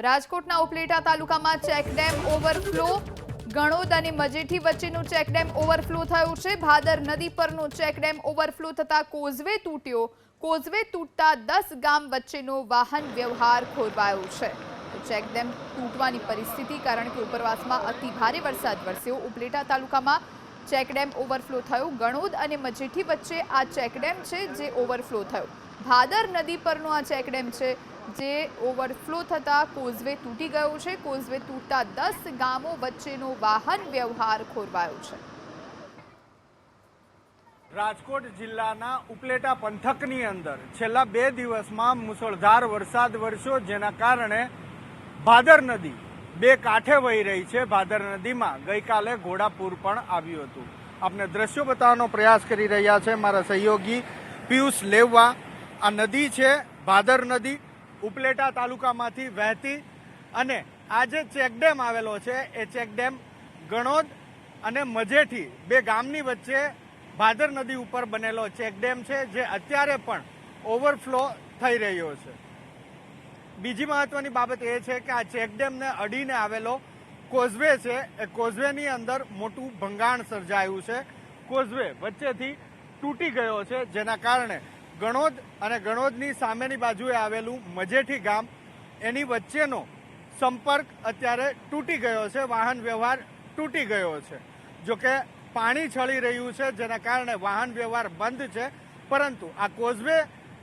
રાજકોટના ઉપલેટા તાલુકામાં check dam overflow, Ganod અને મજેઠી વચ્ચેનું ચેકડેમ ઓવરફ્લો થયું છે। ભાદર નદી પરનો ચેકડેમ ઓવરફ્લો થતા કોઝવે તૂટ્યો। કોઝવે તૂટતા 10 ગામ વચ્ચેનો વાહન વ્યવહાર ખોરવાયો છે। ચેકડેમ તૂટવાની પરિસ્થિતિ કારણ કે ઉપરવાસમાં અતિ ભારે વરસાદ વરસ્યો। ઉપલેટા તાલુકામાં ચેકડેમ ઓવરફ્લો થયો। ગણોદ અને મજેઠી વચ્ચે આ ચેકડેમ છે જે ઓવરફ્લો થયો। ભાદર નદી પરનો આ ચેકડેમ છે જે ઓવરફ્લો થતા કોઝવે તૂટી ગયો છે। કોઝવે તૂટતા 10 ગામો વચ્ચેનો વાહન વ્યવહાર ખોરવાયો છે। રાજકોટ જિલ્લાના ઉપલેટા પંથકની અંદર છેલ્લા 2 દિવસમાં મુસળધાર વરસાદ વરસ્યો, જેના કારણે ભાદર નદી 2 કાંઠે વહી રહી છે। ભાદર નદીમાં ગઈકાલે ઘોડાપૂર પણ આવ્યું હતું। આપને દ્રશ્યો બતાવવાનો પ્રયાસ કરી રહ્યા છે મારા સહયોગી પિયુષ લેવવા। આ નદી છે ભાદર નદી, ઉપલેટા તાલુકામાંથી વહેતી, અને આ જે ચેકડેમ આવેલો છે એ ચેકડેમ ગણોદ અને મજેઠી 2 ગામની વચ્ચે ભાદર નદી ઉપર બનેલો ચેકડેમ છે, જે અત્યારે પણ ઓવરફ્લો થઈ રહ્યો છે। બીજી મહત્વની બાબત એ છે કે આ ચેકડેમને અડીને આવેલો કોઝવે છે, એ કોઝવેની અંદર મોટું ભંગાણ સર્જાયું છે। કોઝવે વચ્ચેથી તૂટી ગયો છે, જેના કારણે ગણોદ અને ગણોદની સામેની બાજુએ આવેલું મજેઠી ગામ, એની વચ્ચેનો સંપર્ક અત્યારે તૂટી ગયો છે। વાહન વ્યવહાર તૂટી ગયો છે। જોકે પાણી છળી રહ્યું છે, જેના કારણે વાહન વ્યવહાર બંધ છે, પરંતુ આ કોઝવે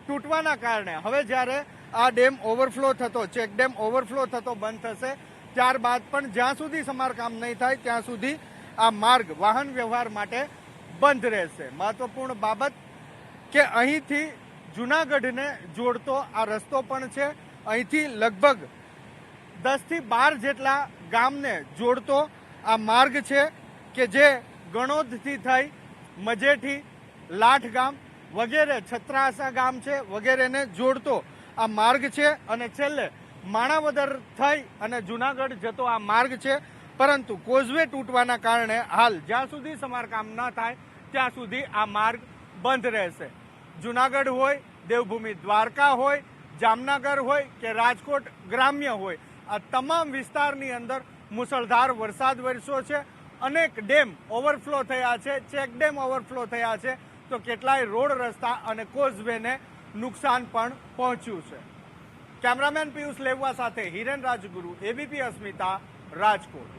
તૂટવાના કારણે હવે જ્યારે આ ડેમ ઓવરફ્લો થતો, ચેકડેમ ઓવરફ્લો થતો બંધ થશે, ત્યારબાદ પણ જ્યાં સુધી સમારકામ નહીં થાય ત્યાં સુધી આ માર્ગ વાહન વ્યવહાર માટે બંધ રહેશે। મહત્વપૂર્ણ બાબત કે અહીંથી જૂનાગઢને જોડતો આ રસ્તો પણ છે। અહીંથી લગભગ 10 થી 12 જેટલા ગામને જોડતો આ માર્ગ છે કે જે ગણોદથી થઈ મજેઠી, લાઠ ગામ વગેરે, છત્રાસા ગામ છે વગેરેને જોડતો આ માર્ગ છે, અને છેલ્લે માણાવદર થઈ અને જૂનાગઢ જતો આ માર્ગ છે। પરંતુ કોઝવે તૂટવાના કારણે હાલ જ્યાં સુધી સમારકામ ન થાય ત્યાં સુધી આ માર્ગ બંધ રહેશે। જૂનાગઢ હોય, દેવભૂમિ દ્વારકા હોય, જામનગર હોય કે રાજકોટ ગ્રામ્ય હોય, આ તમામ વિસ્તારની અંદર મુસળધાર વરસાદ વરસ્યો છે। અનેક ડેમ ઓવરફ્લો થયા છે, ચેકડેમ ઓવરફ્લો થયા છે, તો કેટલાય રોડ રસ્તા અને કોઝવેને નુકસાન પણ પહોંચ્યું છે। કેમેરામેન પિયુષ લેવવા સાથે હિરેન રાજગુરુ, એબીપી અસ્મિતા, રાજકોટ।